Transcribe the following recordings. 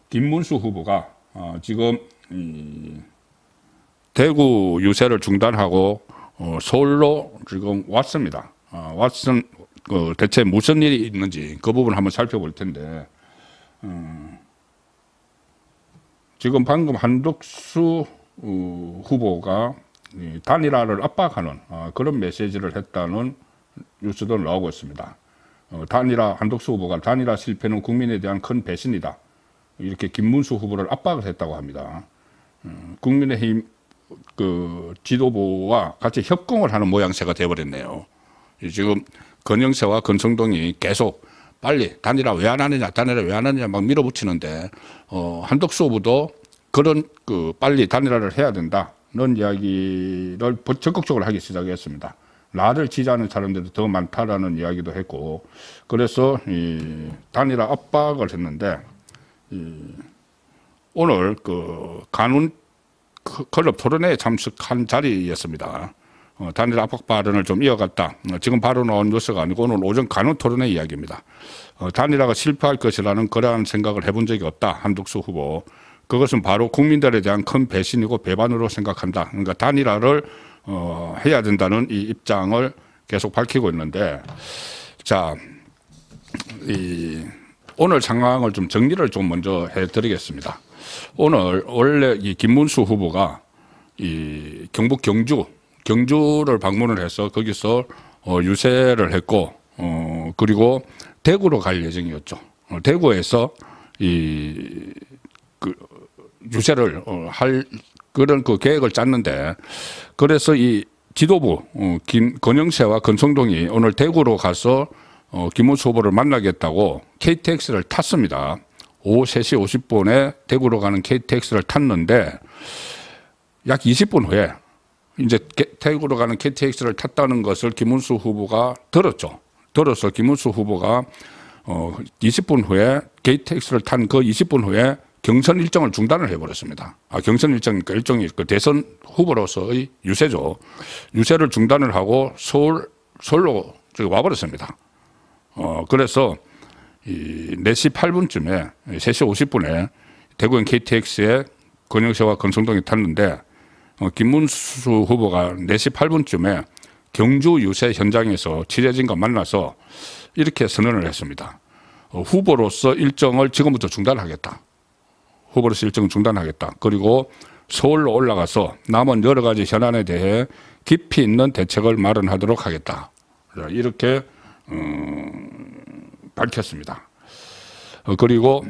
김문수 후보가 지금 대구 유세를 중단하고 서울로 지금 왔습니다. 대체 무슨 일이 있는지 그 부분 한번 살펴볼 텐데, 지금 방금 한덕수 후보가 단일화를 압박하는 그런 메시지를 했다는 뉴스도 나오고 있습니다. 한덕수 후보가 단일화 실패는 국민에 대한 큰 배신이다, 이렇게 김문수 후보를 압박을 했다고 합니다. 국민의힘 그 지도부와 같이 협공을 하는 모양새가 되어버렸네요. 지금 건영세와 권성동이 계속 빨리 단일화 왜 안 하느냐, 단일화 왜 안 하느냐 막 밀어붙이는데, 한덕수 후보도 그런 빨리 단일화를 해야 된다는 이야기를 적극적으로 하기 시작했습니다. 나를 지지하는 사람들이 더 많다라는 이야기도 했고, 그래서 이 단일화 압박을 했는데, 오늘 간훈 클럽 토론회에 참석한 자리였습니다. 단일화 압박 발언을 좀 이어갔다. 지금 바로 나온 뉴스가 아니고 오늘 오전 간훈 토론회 이야기입니다. 단일화가 실패할 것이라는 그러한 생각을 해본 적이 없다, 한덕수 후보. 그것은 바로 국민들에 대한 큰 배신이고 배반으로 생각한다. 그러니까 단일화를 해야 된다는 이 입장을 계속 밝히고 있는데, 자, 오늘 상황을 좀 정리를 좀 먼저 해드리겠습니다. 오늘 원래 이 김문수 후보가 이 경북 경주를 방문을 해서 거기서 유세를 했고, 그리고 대구로 갈 예정이었죠. 대구에서 유세를 할 그런 계획을 짰는데, 그래서 이 지도부 권영세와 권성동이 오늘 대구로 가서 김문수 후보를 만나겠다고 KTX를 탔습니다. 오후 3시 50분에 대구로 가는 KTX를 탔는데, 약 20분 후에 이제 대구로 가는 KTX를 탔다는 것을 김문수 후보가 들었죠. 들어서 김문수 후보가 20분 후에 KTX를 탄 그 20분 후에 경선 일정을 중단을 해버렸습니다. 경선 일정이니까 일종의 대선 후보로서의 유세죠. 유세를 중단을 하고 서울로 와버렸습니다. 그래서 4시 8분쯤에 3시 50분에 대구행 KTX에 권영세와 권성동이 탔는데, 김문수 후보가 4시 8분쯤에 경주 유세 현장에서 취재진과 만나서 이렇게 선언을 했습니다. 후보로서 일정을 지금부터 중단하겠다. 후보로서 일정 중단하겠다. 그리고 서울로 올라가서 남은 여러 가지 현안에 대해 깊이 있는 대책을 마련하도록 하겠다. 이렇게 밝혔습니다. 그리고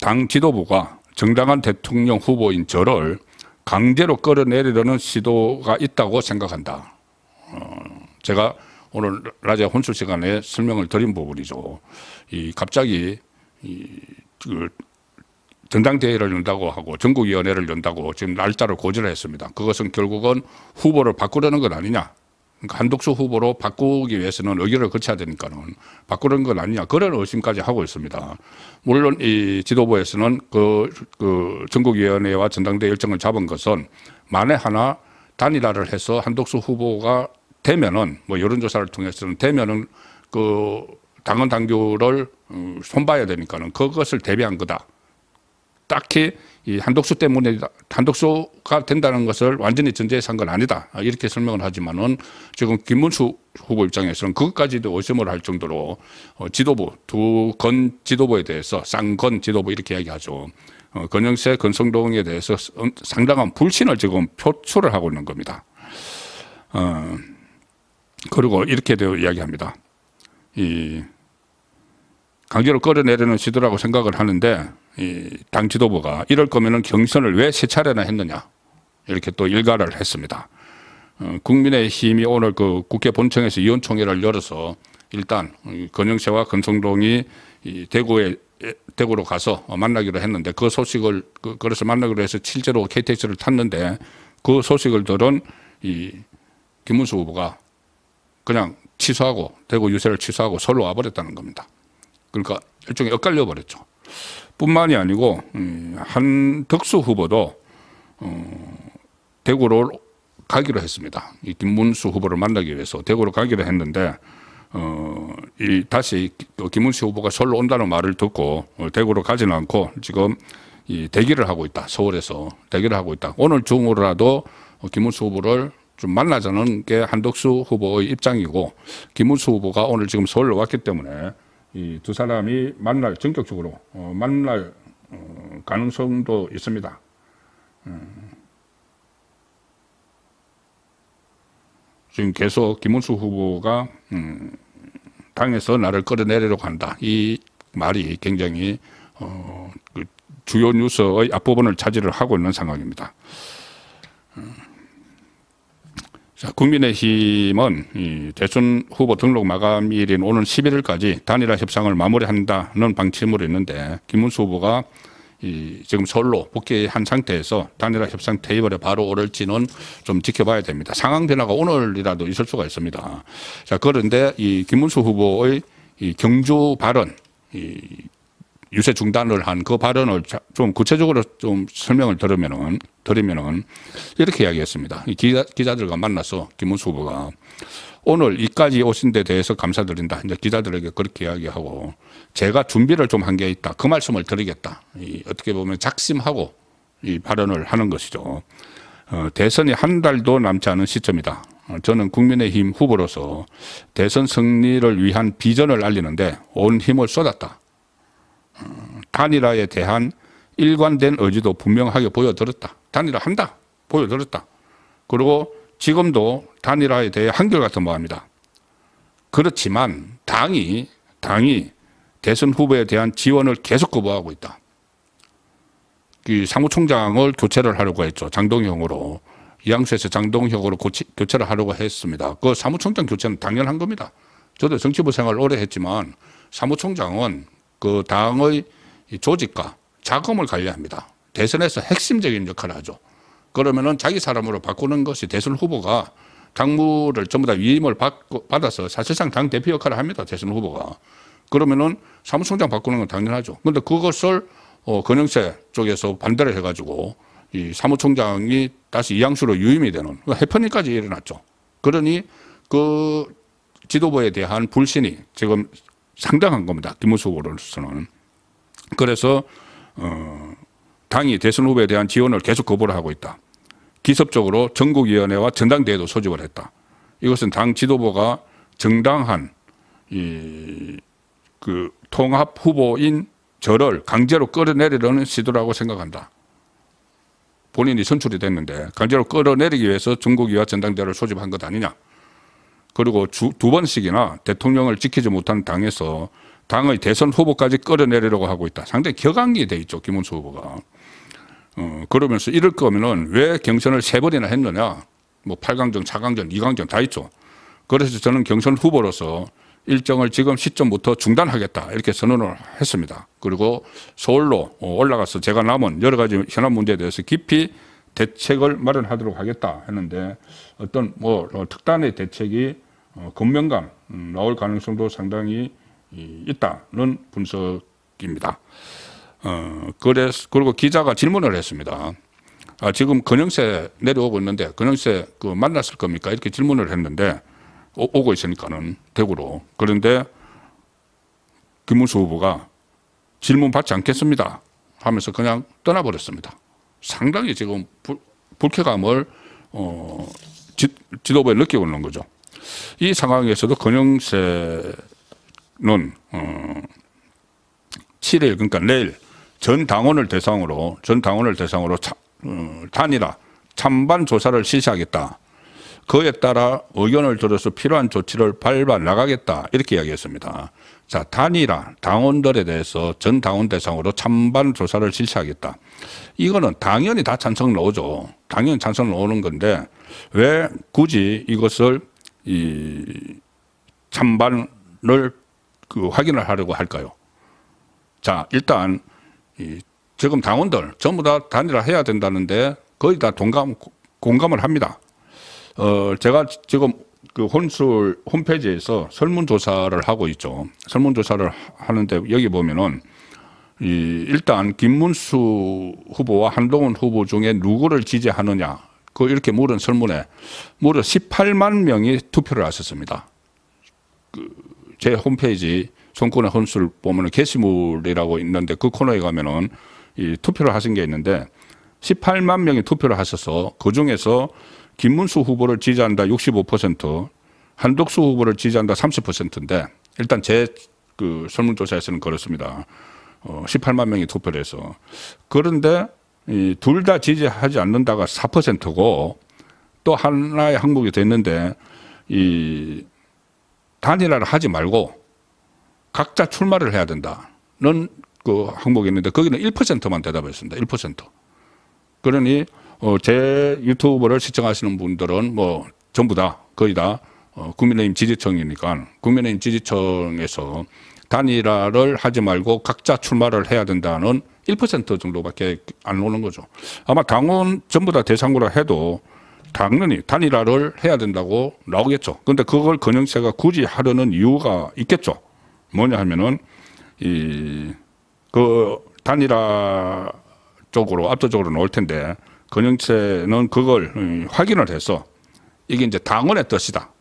당 지도부가 정당한 대통령 후보인 저를 강제로 끌어내리려는 시도가 있다고 생각한다. 제가 오늘 낮에 혼술 시간에 설명을 드린 부분이죠. 갑자기 전당대회를 연다고 하고 전국위원회를 연다고 지금 날짜를 고지를 했습니다. 그것은 결국은 후보를 바꾸려는 것 아니냐. 그러니까 한덕수 후보로 바꾸기 위해서는 의결을 거쳐야 되니까는 바꾸는 건 아니냐, 그런 의심까지 하고 있습니다. 물론 이 지도부에서는 그 전국위원회와 전당대회 일정을 잡은 것은 만에 하나 단일화를 해서 한덕수 후보가 되면은, 뭐 여론조사를 통해서는 되면은 당헌 당규를 손봐야 되니까는 그것을 대비한 거다. 딱히 이 한덕수 때문에 한덕수가 된다는 것을 완전히 전제해 산 건 아니다, 이렇게 설명을 하지만은 지금 김문수 후보 입장에서는 그것까지도 의심을 할 정도로 지도부 건 지도부에 대해서 쌍건 지도부 이렇게 이야기하죠. 권영세, 권성동에 대해서 상당한 불신을 지금 표출을 하고 있는 겁니다. 그리고 이렇게 이야기합니다. 강제로 끌어내리는 시도라고 생각을 하는데, 당 지도부가 이럴 거면은 경선을 왜 세 차례나 했느냐, 이렇게 또 일갈을 했습니다. 국민의힘이 오늘 국회 본청에서 의원총회를 열어서 일단 권영세와 권성동이 대구로 가서 만나기로 했는데, 그 소식을 그래서 만나기로 해서 실제로 KTX를 탔는데, 그 소식을 들은 김문수 후보가 그냥 취소하고 대구 유세를 취소하고 서울로 와버렸다는 겁니다. 그러니까 일종의 엇갈려 버렸죠. 뿐만이 아니고 한덕수 후보도 대구로 가기로 했습니다. 이 김문수 후보를 만나기 위해서 대구로 가기로 했는데, 다시 김문수 후보가 서울로 온다는 말을 듣고 대구로 가지는 않고 지금 대기를 하고 있다. 서울에서 대기를 하고 있다. 오늘 중으로라도 김문수 후보를 좀 만나자는 게 한덕수 후보의 입장이고, 김문수 후보가 오늘 지금 서울로 왔기 때문에 이 두 사람이 전격적으로 만날 가능성도 있습니다. 지금 계속 김문수 후보가 당에서 나를 끌어내리려고 한다. 이 말이 굉장히 그 주요 뉴스의 앞부분을 차지를 하고 있는 상황입니다. 자, 국민의힘은 이 대선 후보 등록 마감일인 오는 11일까지 단일화 협상을 마무리한다는 방침으로 있는데, 김문수 후보가 지금 서울로 복귀한 상태에서 단일화 협상 테이블에 바로 오를지는 좀 지켜봐야 됩니다. 상황 변화가 오늘이라도 있을 수가 있습니다. 자, 그런데 이 김문수 후보의 이 경주 발언, 유세 중단을 한 그 발언을 좀 구체적으로 좀 설명을 드리면은 이렇게 이야기했습니다. 기자들과 만나서 김문수 후보가 오늘 이까지 오신 데 대해서 감사드린다. 이제 기자들에게 그렇게 이야기하고, 제가 준비를 좀 한 게 있다. 그 말씀을 드리겠다. 어떻게 보면 작심하고 이 발언을 하는 것이죠. 대선이 한 달도 남지 않은 시점이다. 저는 국민의힘 후보로서 대선 승리를 위한 비전을 알리는데 온 힘을 쏟았다. 단일화에 대한 일관된 의지도 분명하게 보여드렸다. 단일화 한다. 보여드렸다. 그리고 지금도 단일화에 대해 한결같은 마음이다. 그렇지만 당이 대선 후보에 대한 지원을 계속 거부하고 있다. 사무총장을 교체를 하려고 했죠. 장동형으로. 이양수에서 장동형으로 교체를 하려고 했습니다. 그 사무총장 교체는 당연한 겁니다. 저도 정치부 생활을 오래 했지만 사무총장은 그 당의 조직과 자금을 관리합니다. 대선에서 핵심적인 역할을 하죠. 그러면은 자기 사람으로 바꾸는 것이, 대선 후보가 당무를 전부 다 위임을 받아서 사실상 당 대표 역할을 합니다. 대선 후보가. 그러면은 사무총장 바꾸는 건 당연하죠. 그런데 그것을 건영세 쪽에서 반대를 해가지고 이 사무총장이 다시 이양수로 유임이 되는 해프닝까지 일어났죠. 그러니 그 지도부에 대한 불신이 지금 상당한 겁니다. 김문수 후보로서는. 그래서 당이 대선 후보에 대한 지원을 계속 거부를 하고 있다. 기습적으로 전국위원회와 전당대회도 소집을 했다. 이것은 당 지도부가 정당한 그 통합 후보인 저를 강제로 끌어내리려는 시도라고 생각한다. 본인이 선출이 됐는데 강제로 끌어내리기 위해서 전국위와 전당대회를 소집한 것 아니냐. 그리고 두 번씩이나 대통령을 지키지 못한 당에서 당의 대선 후보까지 끌어내리려고 하고 있다. 상당히 격앙이 돼 있죠. 김문수 후보가. 그러면서 이럴 거면은 왜 경선을 3번이나 했느냐. 뭐 8강전, 4강전, 2강전 다 있죠. 그래서 저는 경선 후보로서 일정을 지금 시점부터 중단하겠다. 이렇게 선언을 했습니다. 그리고 서울로 올라가서 제가 남은 여러 가지 현안 문제에 대해서 깊이 대책을 마련하도록 하겠다 했는데, 어떤 특단의 대책이 금명간 나올 가능성도 상당히 있다는 분석입니다. 그리고 기자가 질문을 했습니다. 지금 건영세 내려오고 있는데 건영세 만났을 겁니까? 이렇게 질문을 했는데, 오고 있으니까는 대구로. 그런데 김문수 후보가 질문 받지 않겠습니다 하면서 그냥 떠나버렸습니다. 상당히 지금 불쾌감을 지도부에 느끼고 있는 거죠. 이 상황에서도 건영세는 7일, 그러니까 내일 전 당원을 대상으로 단일화 찬반 조사를 실시하겠다. 그에 따라 의견을 들어서 필요한 조치를 밟아 나가겠다. 이렇게 이야기했습니다. 자, 단일화 당원들에 대해서 전 당원 대상으로 찬반 조사를 실시하겠다. 이거는 당연히 다 찬성 나오죠. 당연히 찬성 나오는 건데 왜 굳이 이것을 찬반을 확인을 하려고 할까요? 자, 일단 지금 당원들 전부 다 단일화 해야 된다는데 거의 다 공감을 합니다. 제가 지금 그 혼술 홈페이지에서 설문조사를 하고 있죠. 설문조사를 하는데 여기 보면은 일단 김문수 후보와 한동훈 후보 중에 누구를 지지하느냐, 이렇게 물은 설문에 무려 18만 명이 투표를 하셨습니다. 제 홈페이지 손권의 헌수를 보면은 게시물이라고 있는데 그 코너에 가면은 이 투표를 하신 게 있는데 18만 명이 투표를 하셔서 그 중에서 김문수 후보를 지지한다 65%, 한덕수 후보를 지지한다 30%인데 일단 제 그 설문조사에서는 그렇습니다. 18만 명이 투표를 해서 그런데 둘 다 지지하지 않는다가 4%고 또 하나의 항목이 됐는데 이 단일화를 하지 말고 각자 출마를 해야 된다는 그 항목이 있는데 거기는 1%만 대답했습니다. 1%. 그러니 제 유튜브를 시청하시는 분들은 뭐 전부 다 거의 다 국민의힘 지지층이니까 국민의힘 지지층에서 단일화를 하지 말고 각자 출마를 해야 된다는 1% 정도밖에 안 오는 거죠. 아마 당원 전부 다 대상으로 해도 당연히 단일화를 해야 된다고 나오겠죠. 그런데 그걸 건영세가 굳이 하려는 이유가 있겠죠. 뭐냐 하면은 그 단일화 쪽으로 압도적으로 나올 텐데 건영세는 그걸 확인을 해서 이게 이제 당원의 뜻이다.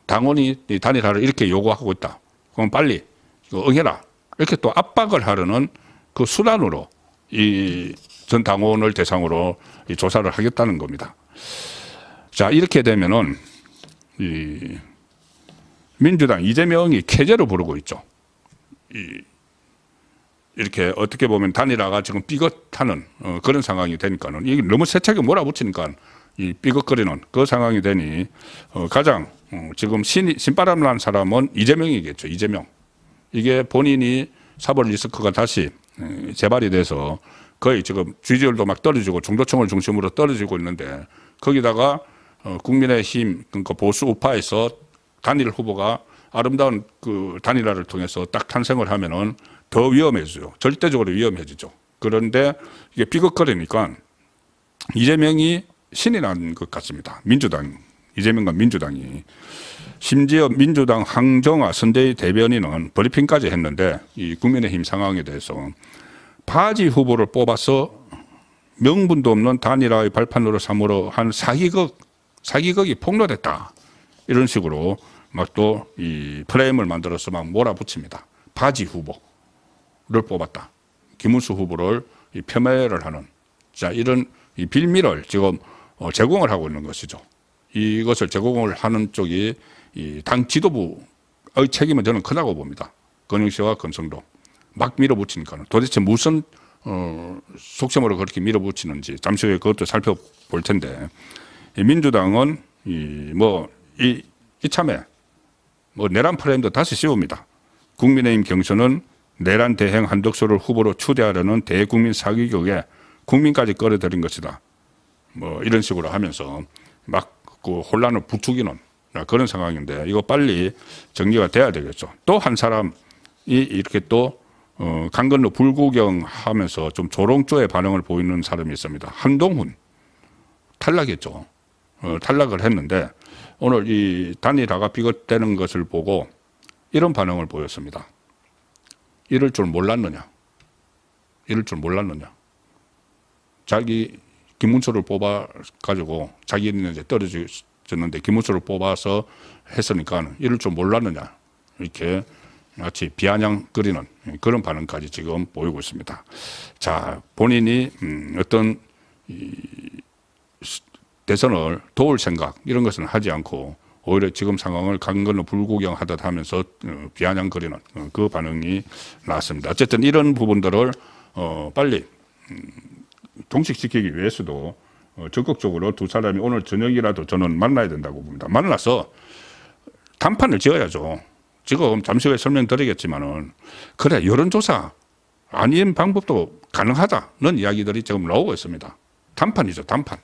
당원이 이 단일화를 이렇게 요구하고 있다. 그럼 빨리 응해라. 이렇게 또 압박을 하려는 그 수단으로 이 전 당원을 대상으로 이 조사를 하겠다는 겁니다. 자, 이렇게 되면은 이 민주당 이재명이 캐제로 부르고 있죠. 이렇게 어떻게 보면 단일화가 지금 삐걱하는 그런 상황이 되니까는 이게 너무 세차게 몰아붙이니까 이 삐걱거리는 그 상황이 되니 가장 지금 신바람 난 사람은 이재명이겠죠. 이재명. 이게 본인이 사법 리스크가 다시 재발이 돼서 거의 지금 지지율도 막 떨어지고 중도층을 중심으로 떨어지고 있는데 거기다가 국민의힘 그러니까 보수 우파에서 단일 후보가 아름다운 그 단일화를 통해서 딱 탄생을 하면은 더 위험해져요. 절대적으로 위험해지죠. 그런데 이게 삐걱거리니까 이재명이 신이 난 것 같습니다. 민주당, 이재명과 민주당이. 심지어 민주당 황정화 선대위 대변인은 브리핑까지 했는데 이 국민의힘 상황에 대해서 바지 후보를 뽑아서 명분도 없는 단일화의 발판으로 삼으러 한 사기극이 폭로됐다. 이런 식으로 막 또 이 프레임을 만들어서 막 몰아붙입니다. 바지 후보를 뽑았다. 김문수 후보를 이 폄훼를 하는 자 이런 이 빌미를 지금 제공을 하고 있는 것이죠. 이것을 제공을 하는 쪽이 이 당 지도부의 책임은 저는 크다고 봅니다. 건영씨와 권성동 막 밀어붙이니까 도대체 무슨 속셈으로 그렇게 밀어붙이는지 잠시 후에 그것도 살펴볼 텐데 민주당은 이참에 내란 프레임도 다시 씌웁니다. 국민의힘 경선은 내란 대행 한덕수를 후보로 추대하려는 대국민 사기극에 국민까지 끌어들인 것이다. 이런 식으로 하면서 막 그 혼란을 부추기는 그런 상황인데 이거 빨리 정리가 돼야 되겠죠. 또 한 사람이 이렇게 또 강 건너 불구경하면서 좀 조롱조의 반응을 보이는 사람이 있습니다. 한동훈 탈락했죠. 탈락을 했는데 오늘 이 단일화가 비롯되는 것을 보고 이런 반응을 보였습니다. 이럴 줄 몰랐느냐. 이럴 줄 몰랐느냐. 자기 김문수를 뽑아가지고 자기는 이제 떨어졌는데 김문수를 뽑아서 했으니까 이럴 줄 몰랐느냐. 이렇게 마치 비아냥거리는 그런 반응까지 지금 보이고 있습니다. 자, 본인이 어떤 대선을 도울 생각 이런 것은 하지 않고 오히려 지금 상황을 강 건너 불구경하듯 하면서 비아냥거리는 그 반응이 나왔습니다. 어쨌든 이런 부분들을 빨리 종식시키기 위해서도 적극적으로 두 사람이 오늘 저녁이라도 저는 만나야 된다고 봅니다. 만나서 단판을 지어야죠. 지금 잠시 후에 설명드리겠지만은 그래 여론조사 아닌 방법도 가능하다는 이야기들이 지금 나오고 있습니다. 단판이죠. 단판.